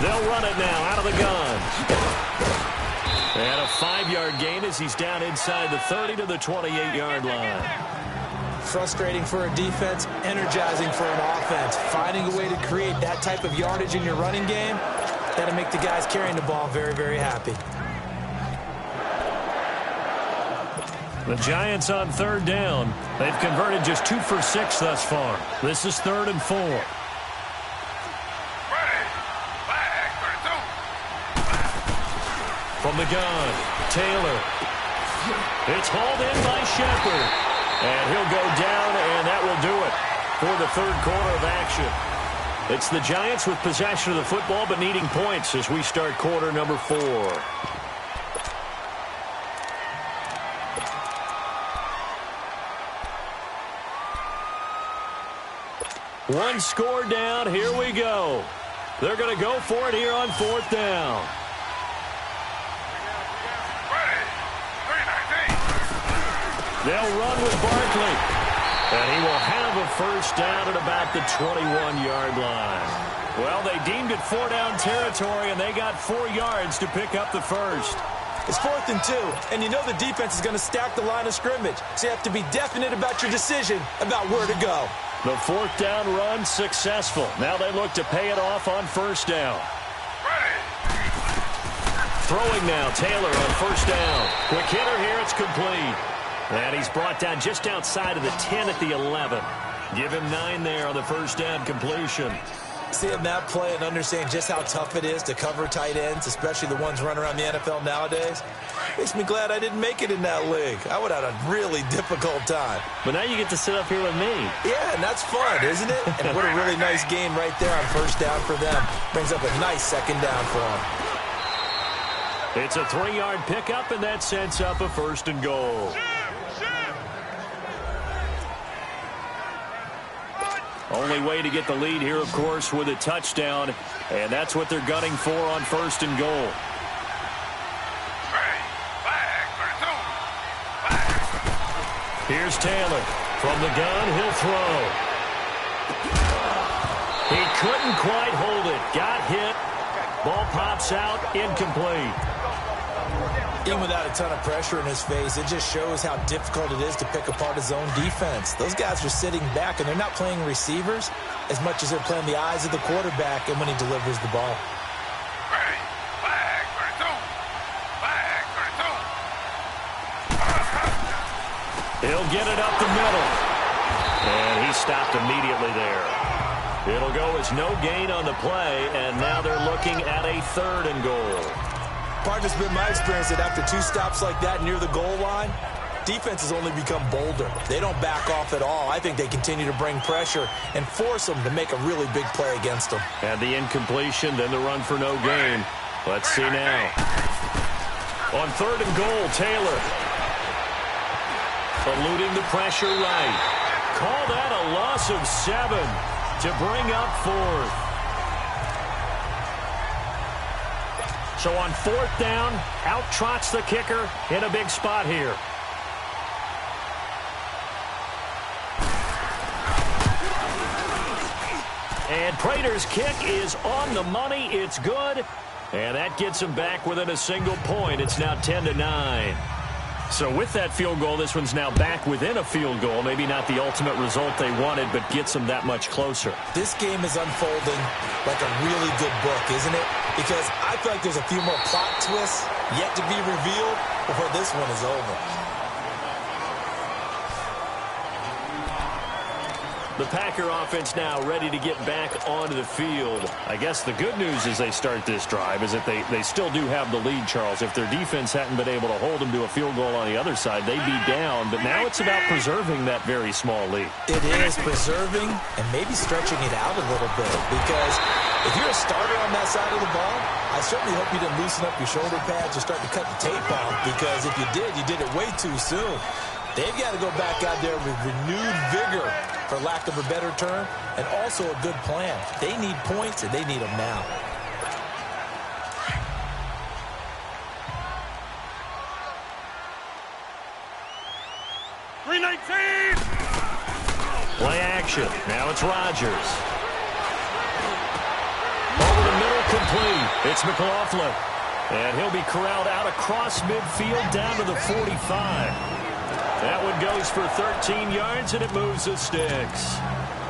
Speaker 1: They'll run it now out of the gun. And a 5-yard gain as he's down inside the 30 to the 28-yard line.
Speaker 2: Frustrating for a defense, energizing for an offense. Finding a way to create that type of yardage in your running game, that'll make the guys carrying the ball very, very happy.
Speaker 1: The Giants on 3rd down. They've converted just 2 for 6 thus far. This is 3rd and 4. From the gun, Taylor. It's hauled in by Shepard. And he'll go down, and that will do it for the 3rd quarter of action. It's the Giants with possession of the football but needing points as we start quarter number 4. One score down. Here we go. They're going to go for it here on 4th down. They'll run with Barkley. And he will have a first down at about the 21-yard line. Well, they deemed it 4-down territory, and they got 4 yards to pick up the first.
Speaker 2: It's 4th and 2, and you know the defense is going to stack the line of scrimmage, so you have to be definite about your decision about where to go.
Speaker 1: The 4th down run successful. Now they look to pay it off on first down. Throwing now, Taylor on first down. Quick hitter here, it's complete. And he's brought down just outside of the 10 at the 11. Give him 9 there on the first down completion.
Speaker 2: Seeing that play and understanding just how tough it is to cover tight ends, especially the ones running around the NFL nowadays, makes me glad I didn't make it in that league. I would have had a really difficult time.
Speaker 1: But now you get to sit up here with me.
Speaker 2: Yeah, and that's fun, isn't it? And what a really nice game right there on first down for them. Brings up a nice second down for them.
Speaker 1: It's a 3-yard pickup, and that sets up a first and goal. Only way to get the lead here, of course, with a touchdown, and that's what they're gunning for on first and goal. Here's Taylor. From the gun, he'll throw. He couldn't quite hold it. Got hit. Ball pops out, incomplete.
Speaker 2: Even without a ton of pressure in his face, it just shows how difficult it is to pick apart his own defense. Those guys are sitting back, and they're not playing receivers as much as they're playing the eyes of the quarterback and when he delivers the ball.
Speaker 1: He'll get it up the middle. And he stopped immediately there. It'll go as no gain on the play, and now they're looking at a 3rd and goal.
Speaker 2: Partner's been my experience that after 2 stops like that near the goal line, defenses only become bolder. They don't back off at all. I think they continue to bring pressure and force them to make a really big play against them.
Speaker 1: And the incompletion, then the run for no gain. Let's see now. On 3rd and goal, Taylor. Eluding the pressure right. Call that a loss of 7 to bring up 4th. So on 4th down, out trots the kicker in a big spot here. And Prater's kick is on the money. It's good. And that gets him back within a single point. It's now 10-9. So with that field goal, this one's now back within a field goal. Maybe not the ultimate result they wanted, but gets them that much closer.
Speaker 2: This game is unfolding like a really good book, isn't it? Because I feel like there's a few more plot twists yet to be revealed before this one is over.
Speaker 1: The Packer offense now ready to get back onto the field. I guess the good news as they start this drive is that they still do have the lead, Charles. If their defense hadn't been able to hold them to a field goal on the other side, they'd be down. But now it's about preserving that very small lead.
Speaker 2: It is preserving and maybe stretching it out a little bit. Because if you're a starter on that side of the ball, I certainly hope you didn't loosen up your shoulder pads or start to cut the tape off. Because if you did it way too soon. They've got to go back out there with renewed vigor, for lack of a better term, and also a good plan. They need points, and they need them now.
Speaker 1: Play action. Now it's Rodgers. Over the middle, complete. It's McLaughlin. And he'll be corralled out across midfield down to the 45. That one goes for 13 yards, and it moves the sticks.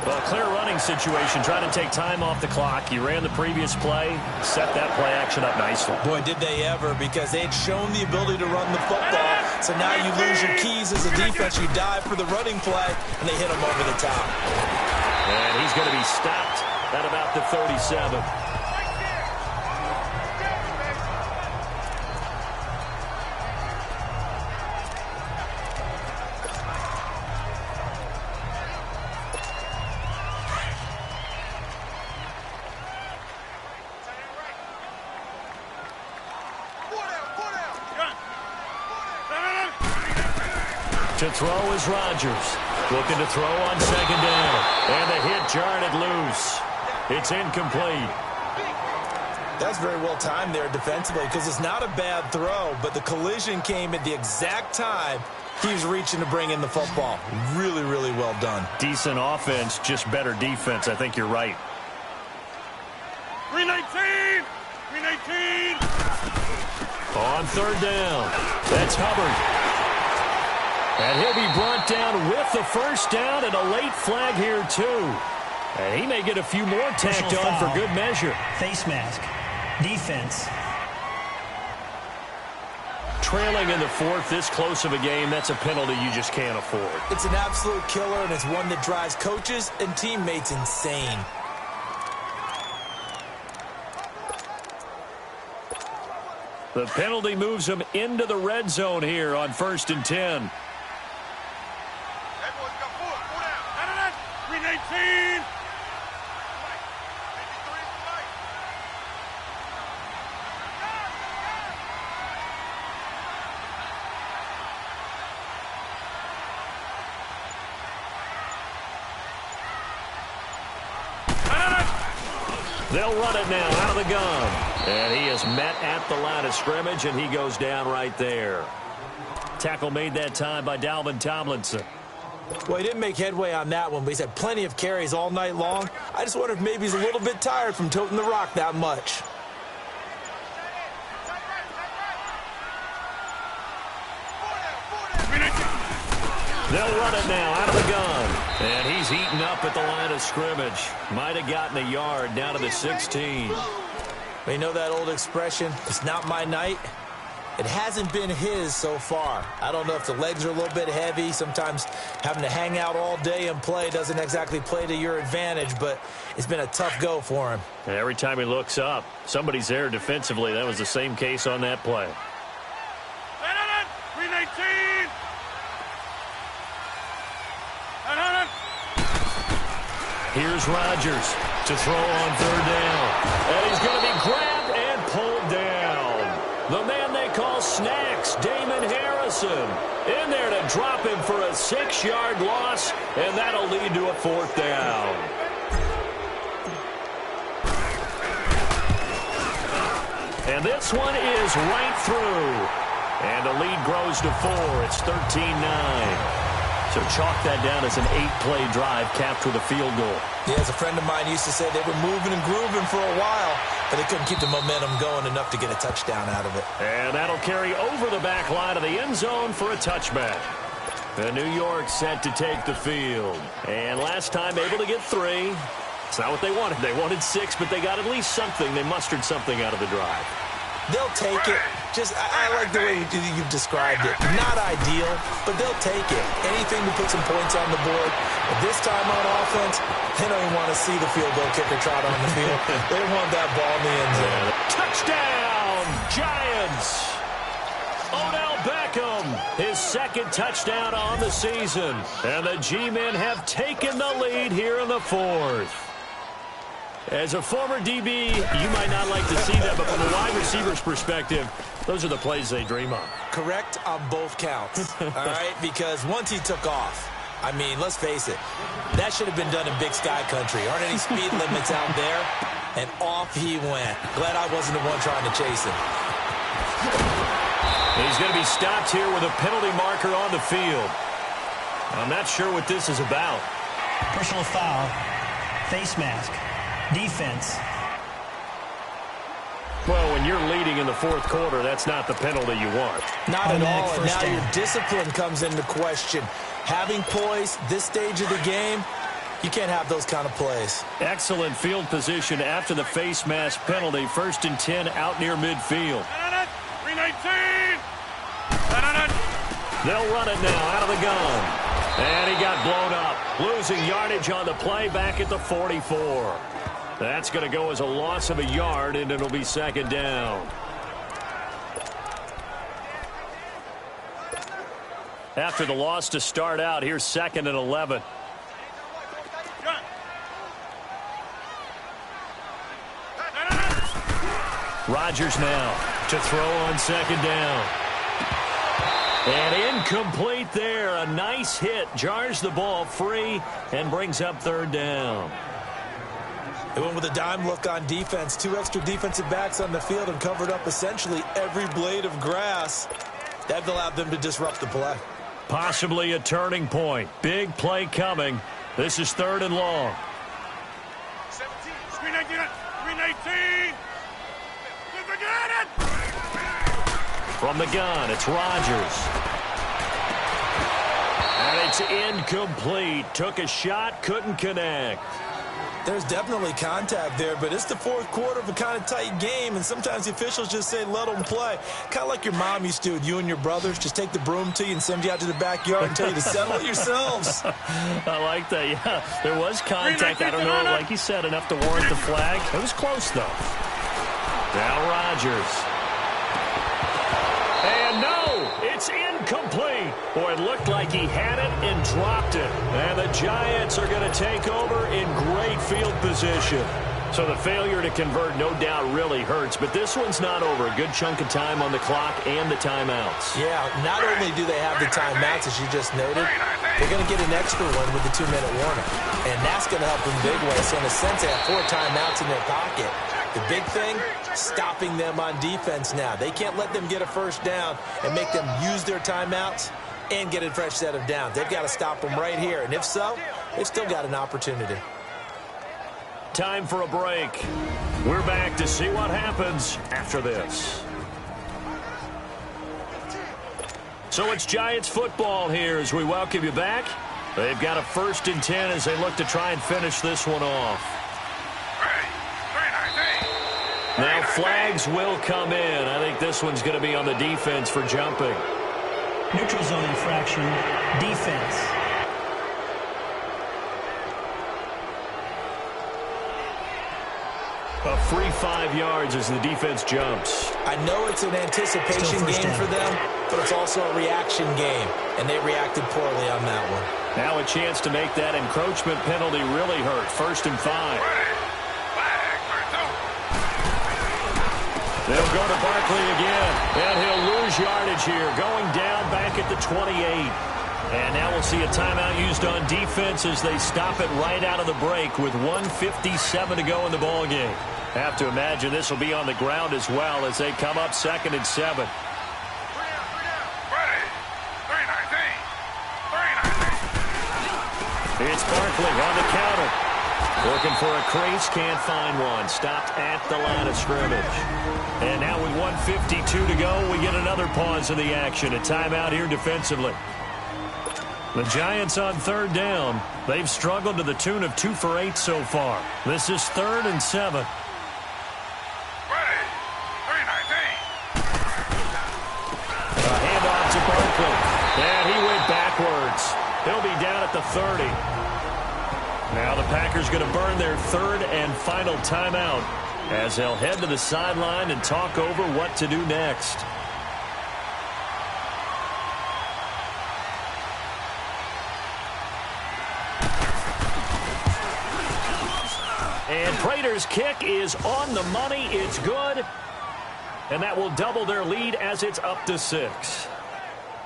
Speaker 1: Well, clear running situation, trying to take time off the clock. He ran the previous play, set that play action up nicely.
Speaker 2: Boy, did they ever, because they had shown the ability to run the football. So now you lose your keys as a defense. You dive for the running play, and they hit him over the top.
Speaker 1: And he's going to be stopped at about the 37. To throw is Rodgers. Looking to throw on 2nd down. And the hit jarred it loose. It's incomplete.
Speaker 2: That's very well timed there defensively, because it's not a bad throw, but the collision came at the exact time He was reaching to bring in the football. Really, really well done.
Speaker 1: Decent offense, just better defense. I think you're right.
Speaker 3: 319! 319!
Speaker 1: On third down, that's Hubbard. And he'll be brought down with the first down and a late flag here, too. And he may get a few more tacked on for good measure.
Speaker 4: Face mask. Defense.
Speaker 1: Trailing in the fourth, this close of a game, that's a penalty you just can't afford.
Speaker 2: It's an absolute killer, and it's one that drives coaches and teammates insane.
Speaker 1: The penalty moves them into the red zone here on 1st and 10.
Speaker 3: 319!
Speaker 1: They'll run it now out of the gun. And he is met at the line of scrimmage, and he goes down right there. Tackle made that time by Dalvin Tomlinson.
Speaker 2: Well, he didn't make headway on that one, but he's had plenty of carries all night long. I just wonder if maybe he's a little bit tired from toting the rock that much.
Speaker 1: They'll run it now out of the gun. And he's eaten up at the line of scrimmage. Might have gotten a yard down to the 16.
Speaker 2: You know that old expression, it's not my night? It hasn't been his so far. I don't know if the legs are a little bit heavy. Sometimes having to hang out all day and play doesn't exactly play to your advantage, but it's been a tough go for him.
Speaker 1: And every time he looks up, somebody's there defensively. That was the same case on that play.
Speaker 3: 319!
Speaker 1: Here's Rodgers to throw on third down. And he's going to be grabbed and pulled down. The man they call Snacks, Damon Harrison, in there to drop him for a 6-yard loss, and that'll lead to a 4th down. And this one is right through. And the lead grows to 4. It's 13-9. So chalk that down as an 8-play drive capped with a field goal.
Speaker 2: Yeah, as a friend of mine used to say, they were moving and grooving for a while, but they couldn't keep the momentum going enough to get a touchdown out of it.
Speaker 1: And that'll carry over the back line of the end zone for a touchback. The New York set to take the field. And last time able to get 3. It's not what they wanted. They wanted 6, but they got at least something. They mustered something out of the drive.
Speaker 2: They'll take it. I like the way you've described it. Not ideal, but they'll take it. Anything to put some points on the board. But this time on offense, they don't even want to see the field goal kicker trot on the field. They want that ball in the end zone.
Speaker 1: Touchdown, Giants! Odell Beckham, his 2nd touchdown on the season. And the G-men have taken the lead here in the 4th. As a former DB, you might not like to see that, but from a wide receiver's perspective, those are the plays they dream of.
Speaker 2: Correct on both counts, all right? Because once he took off, I mean, let's face it, that should have been done in Big Sky Country. Aren't any speed limits out there? And off he went. Glad I wasn't the one trying to chase him.
Speaker 1: He's going to be stopped here with a penalty marker on the field. I'm not sure what this is about.
Speaker 4: Personal foul. Face mask. Defense.
Speaker 1: Well, when you're leading in the 4th quarter, that's not the penalty you want.
Speaker 2: Not at all, and now
Speaker 4: down.
Speaker 2: your discipline comes into question. Having poise, this stage of the game, you can't have those kind of plays.
Speaker 1: Excellent field position after the face mask penalty. 1st and 10 out near midfield.
Speaker 3: 319!
Speaker 1: They'll run it now out of the gun. And he got blown up. Losing yardage on the play back at the 44. That's going to go as a loss of a yard, and it'll be 2nd down. After the loss to start out, here's 2nd and 11. Rodgers now to throw on 2nd down. And incomplete there. A nice hit. Jars the ball free and brings up 3rd down.
Speaker 2: They went with a dime look on defense. 2 extra defensive backs on the field and covered up essentially every blade of grass. That allowed them to disrupt the play.
Speaker 1: Possibly a turning point. Big play coming. This is 3rd and long.
Speaker 3: 319. 319. Forget it.
Speaker 1: From the gun, it's Rodgers. And it's incomplete. Took a shot, couldn't connect.
Speaker 2: There's definitely contact there, but it's the 4th quarter of a kind of tight game, and sometimes the officials just say, let them play. Kind of like your mom used to with you and your brothers. Just take the broom to you and send you out to the backyard and tell you to settle it yourselves.
Speaker 1: I like that, yeah. There was contact. I don't know, like you said, enough to warrant the flag. It was close, though. Now Rodgers. And no, it's incomplete. Boy, it looked like he had it and dropped it. And the Giants are going to take over in great field position. So the failure to convert no doubt really hurts, but this one's not over. A good chunk of time on the clock and the timeouts.
Speaker 2: Yeah, not only do they have the timeouts, as you just noted, they're going to get an extra one with the 2-minute warning. And that's going to help them big way. So in a sense, they have 4 timeouts in their pocket. The big thing, stopping them on defense now. They can't let them get a first down and make them use their timeouts and get a fresh set of downs. They've got to stop them right here. And if so, they've still got an opportunity.
Speaker 1: Time for a break. We're back to see what happens after this. So it's Giants football here as we welcome you back. They've got a 1st and 10 as they look to try and finish this one off. Now flags will come in. I think this one's going to be on the defense for jumping.
Speaker 4: Neutral zone infraction, defense.
Speaker 1: A free 5 yards as the defense jumps.
Speaker 2: I know it's an anticipation game for them, but it's also a reaction game, and they reacted poorly on that one.
Speaker 1: Now a chance to make that encroachment penalty really hurt. 1st and 5. They'll go to Barkley again, and he'll lose yardage here, going down back at the 28. And now we'll see a timeout used on defense as they stop it right out of the break with 1:57 to go in the ballgame. Have to imagine this will be on the ground as well as they come up 2nd and 7. It's Barkley on the counter. Looking for a crease, can't find one. Stopped at the line of scrimmage. And now with 1:52 to go, we get another pause in the action. A timeout here defensively. The Giants on 3rd down. They've struggled to the tune of 2 for 8 so far. This is 3rd and 7. A handoff to Barkley. And he went backwards. He'll be down at the 30. Now the Packers going to burn their 3rd and final timeout as they'll head to the sideline and talk over what to do next. And Prater's kick is on the money. It's good. And that will double their lead as it's up to 6.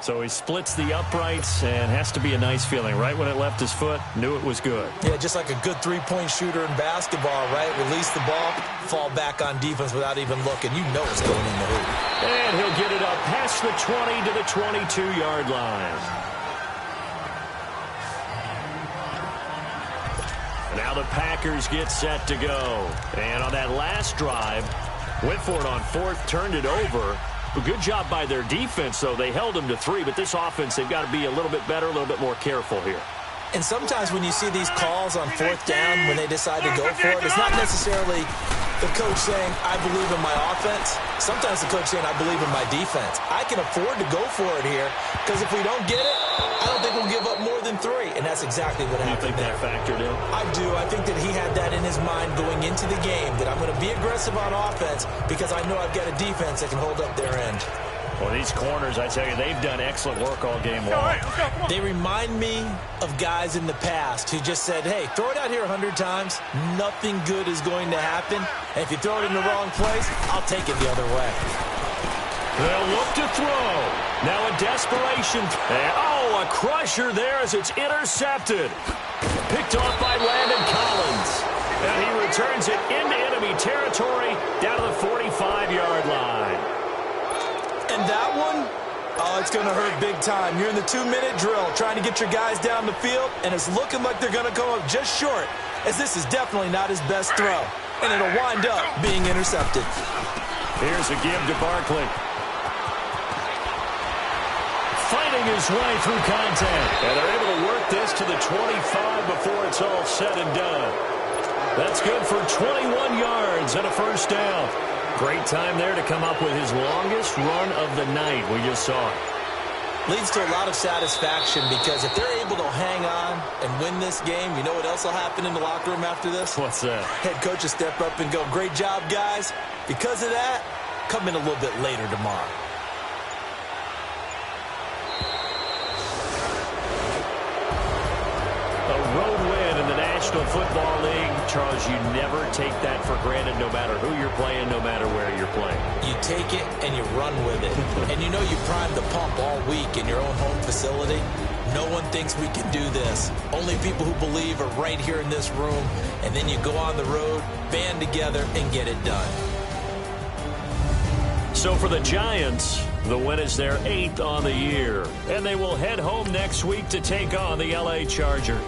Speaker 1: So he splits the uprights, and has to be a nice feeling. Right when it left his foot, knew it was good.
Speaker 2: Yeah, just like a good 3-point shooter in basketball, right? Release the ball, fall back on defense without even looking. You know it's going in the hoop.
Speaker 1: And he'll get it up past the 20 to the 22-yard line. Now the Packers get set to go. And on that last drive, went for it on 4th, turned it over. A good job by their defense, though. They held them to 3, but this offense, they've got to be a little bit better, a little bit more careful here.
Speaker 2: And sometimes when you see these calls on 4th down, when they decide to go for it, it's not necessarily the coach saying, I believe in my offense. Sometimes the coach saying, I believe in my defense. I can afford to go for it here, because if we don't get it, I don't think we'll give up more than 3. And that's exactly what happened there.
Speaker 1: You think that factored in?
Speaker 2: I do. I think that he had that in his mind going into the game, that I'm going to be aggressive on offense because I know I've got a defense that can hold up their end.
Speaker 1: Well, these corners, I tell you, they've done excellent work all game long.
Speaker 2: They remind me of guys in the past who just said, hey, throw it out here 100 times. Nothing good is going to happen. And if you throw it in the wrong place, I'll take it the other way.
Speaker 1: They'll look to throw. Now a desperation. Oh, a crusher there as it's intercepted. Picked off by Landon Collins. And he returns it into enemy territory down to the 45-yard line.
Speaker 2: And that one, Oh, it's going to hurt big time. You're in the 2-minute drill trying to get your guys down the field, and it's looking like they're going to come up just short, as this is definitely not his best throw, and it'll wind up being intercepted.
Speaker 1: Here's a give to Barkley. Fighting his way through contact. And they're able to work this to the 25 before it's all said and done. That's good for 21 yards and a first down. Great time there to come up with his longest run of the night. We just saw it.
Speaker 2: Leads to a lot of satisfaction because if they're able to hang on and win this game, you know what else will happen in the locker room after this?
Speaker 1: What's that?
Speaker 2: Head coach will step up and go, great job, guys. Because of that, come in a little bit later tomorrow.
Speaker 1: A road win in the National Football League. Charles, you never take that for granted no matter who you're playing, no matter where you're playing.
Speaker 2: You take it and you run with it. And you know you primed the pump all week in your own home facility. No one thinks we can do this. Only people who believe are right here in this room. And then you go on the road, band together, and get it done.
Speaker 1: So for the Giants, the win is their 8th on the year. And they will head home next week to take on the LA Chargers.